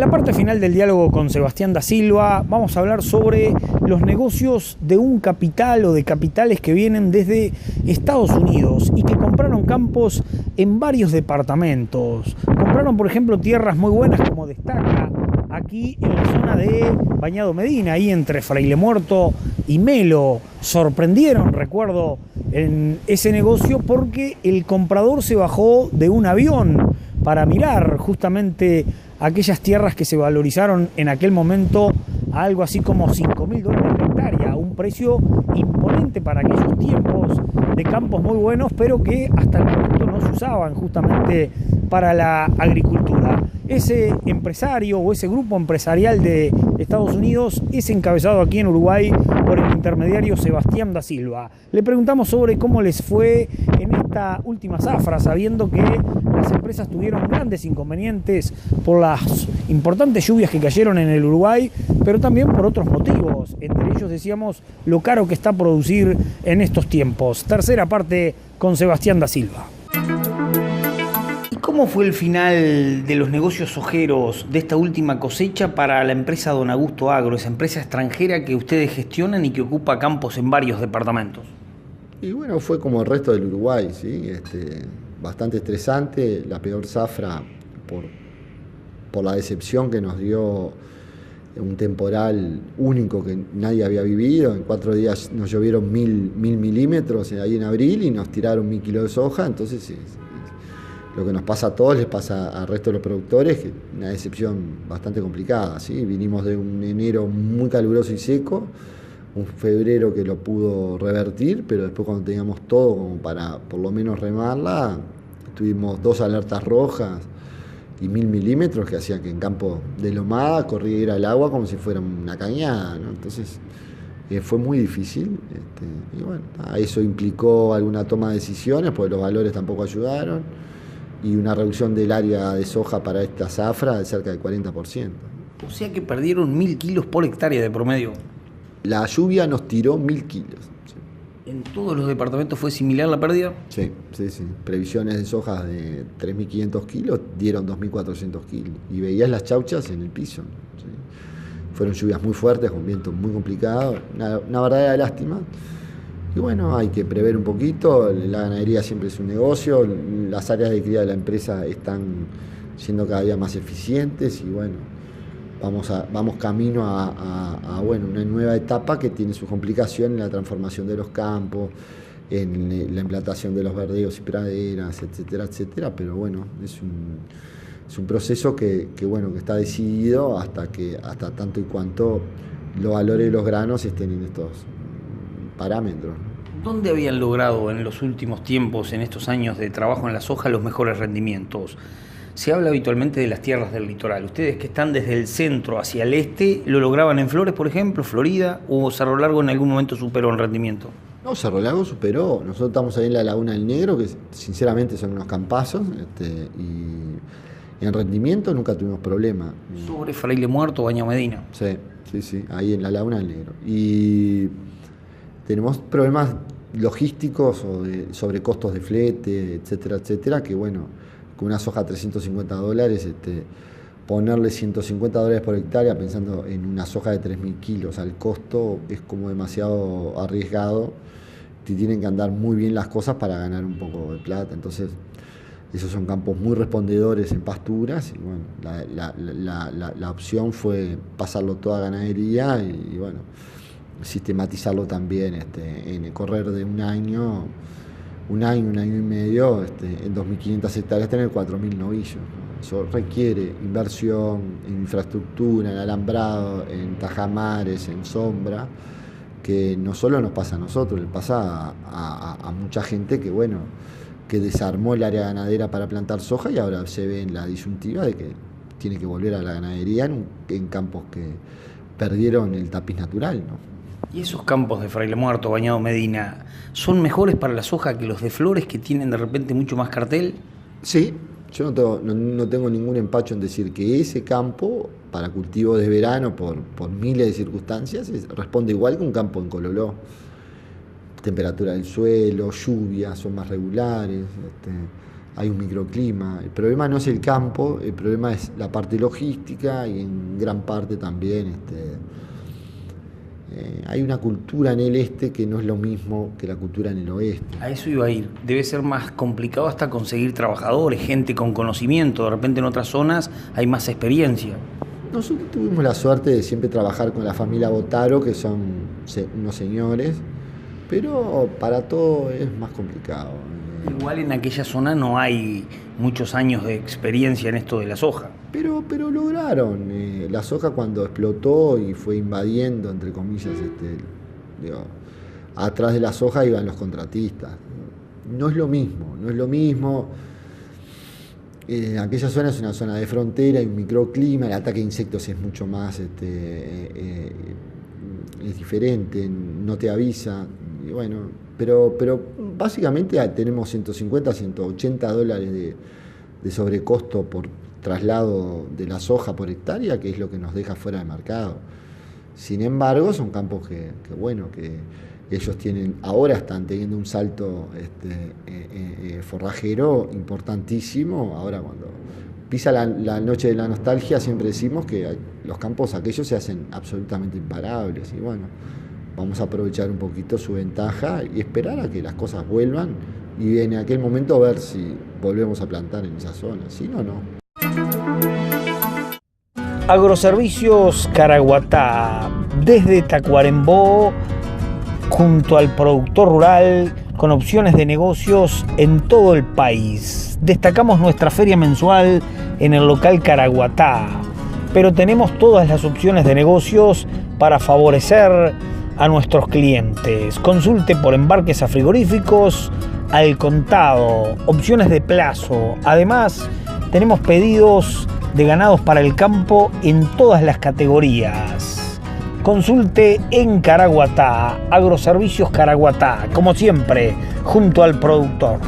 la parte final del diálogo con Sebastián da Silva vamos a hablar sobre los negocios de un capital o de capitales que vienen desde Estados Unidos y que compraron campos en varios departamentos. Compraron, por ejemplo, tierras muy buenas como destaca aquí en la zona de Bañado Medina, ahí entre Fraile Muerto y Melo. Sorprendieron, recuerdo, en ese negocio porque el comprador se bajó de un avión para mirar justamente aquellas tierras que se valorizaron en aquel momento a algo así como $5.000 la hectárea, un precio imponente para aquellos tiempos de campos muy buenos, pero que hasta el momento no se usaban justamente para la agricultura. Ese empresario o ese grupo empresarial de Estados Unidos es encabezado aquí en Uruguay por el intermediario Sebastián da Silva. Le preguntamos sobre cómo les fue en esta última zafra, sabiendo que las empresas tuvieron grandes inconvenientes por las importantes lluvias que cayeron en el Uruguay, pero también por otros motivos. Entre ellos decíamos lo caro que está producir en estos tiempos. Tercera parte con Sebastián da Silva. ¿Cómo fue el final de los negocios sojeros de esta última cosecha para la empresa Don Augusto Agro, esa empresa extranjera que ustedes gestionan y que ocupa campos en varios departamentos? Y bueno, fue como el resto del Uruguay, ¿sí? Bastante estresante, la peor zafra por la decepción que nos dio un temporal único que nadie había vivido. En 4 días nos llovieron 1.000 milímetros ahí en abril y nos tiraron 1.000 kilos de soja, entonces lo que nos pasa a todos les pasa al resto de los productores, que una decepción bastante complicada, ¿sí? Vinimos de un enero muy caluroso y seco, un febrero que lo pudo revertir, pero después cuando teníamos todo como para por lo menos remarla, tuvimos 2 alertas rojas y 1.000 milímetros que hacían que en campo de lomada corriera el agua como si fuera una cañada, ¿no? Entonces fue muy difícil, y bueno, eso implicó alguna toma de decisiones, porque los valores tampoco ayudaron, y una reducción del área de soja para esta zafra de cerca del 40%. O sea que perdieron 1.000 kilos por hectárea de promedio. La lluvia nos tiró 1.000 kilos. Sí. ¿En todos los departamentos fue similar la pérdida? Sí. Previsiones de sojas de 3.500 kilos dieron 2.400 kilos. Y veías las chauchas en el piso. Sí. Fueron lluvias muy fuertes, con viento muy complicado. Una verdadera lástima. Y bueno, hay que prever un poquito, la ganadería siempre es un negocio, las áreas de cría de la empresa están siendo cada día más eficientes y bueno, vamos camino a una nueva etapa que tiene sus complicaciones en la transformación de los campos, en la implantación de los verdeos y praderas, etcétera, pero bueno, es un proceso que está decidido hasta tanto y cuanto los valores de los granos estén en estos parámetros. ¿Dónde habían logrado en los últimos tiempos, en estos años de trabajo en la soja, los mejores rendimientos? Se habla habitualmente de las tierras del litoral. Ustedes que están desde el centro hacia el este, ¿lo lograban en Flores, por ejemplo, Florida, o Cerro Largo en algún momento superó en rendimiento? No, Cerro Largo superó. Nosotros estamos ahí en la Laguna del Negro, que sinceramente son unos campazos, y en rendimiento nunca tuvimos problema. Sobre Fraile Muerto, Bañado Medina. Sí, ahí en la Laguna del Negro. Y tenemos problemas logísticos o sobre costos de flete, etcétera, que bueno, con una soja a $350, ponerle $150 por hectárea pensando en una soja de 3.000 kilos al costo es como demasiado arriesgado. Te tienen que andar muy bien las cosas para ganar un poco de plata. Entonces, esos son campos muy respondedores en pasturas y bueno, la opción fue pasarlo toda a ganadería y bueno, sistematizarlo también en el correr de un año y medio, en 2.500 hectáreas tener 4.000 novillos. Eso requiere inversión en infraestructura, en alambrado, en tajamares, en sombra, que no solo nos pasa a nosotros, le pasa a mucha gente que desarmó el área ganadera para plantar soja y ahora se ve en la disyuntiva de que tiene que volver a la ganadería en campos que perdieron el tapiz natural, ¿no? ¿Y esos campos de Fraile Muerto, Bañado Medina, son mejores para la soja que los de Flores, que tienen de repente mucho más cartel? Sí, yo no tengo ningún empacho en decir que ese campo, para cultivo de verano, por miles de circunstancias, responde igual que un campo en Cololó. Temperatura del suelo, lluvias son más regulares, hay un microclima. El problema no es el campo, el problema es la parte logística y en gran parte también hay una cultura en el este que no es lo mismo que la cultura en el oeste. A eso iba a ir. Debe ser más complicado hasta conseguir trabajadores, gente con conocimiento. De repente en otras zonas hay más experiencia. Nosotros tuvimos la suerte de siempre trabajar con la familia Botaro, que son unos señores, pero para todo es más complicado. Igual en aquella zona no hay muchos años de experiencia en esto de la soja. Pero lograron. La soja cuando explotó y fue invadiendo, entre comillas, atrás de la soja iban los contratistas. No es lo mismo. Aquella zona es una zona de frontera, hay un microclima, el ataque de insectos es mucho más, es diferente, no te avisa. Y bueno, pero básicamente tenemos 150, 180 dólares de sobrecosto por traslado de la soja por hectárea, que es lo que nos deja fuera de mercado. Sin embargo, son campos que ellos ahora están teniendo un salto forrajero importantísimo. Ahora cuando pisa la noche de la nostalgia, siempre decimos que los campos aquellos se hacen absolutamente imparables. Y bueno, vamos a aprovechar un poquito su ventaja y esperar a que las cosas vuelvan y en aquel momento ver si volvemos a plantar en esa zona. Si no, no. Agroservicios Caraguatá, desde Tacuarembó, junto al productor rural, con opciones de negocios en todo el país. Destacamos nuestra feria mensual en el local Caraguatá, pero tenemos todas las opciones de negocios para favorecer a nuestros clientes. Consulte por embarques a frigoríficos, al contado, opciones de plazo. Además, tenemos pedidos de ganados para el campo en todas las categorías. Consulte en Caraguatá, Agroservicios Caraguatá, como siempre, junto al productor.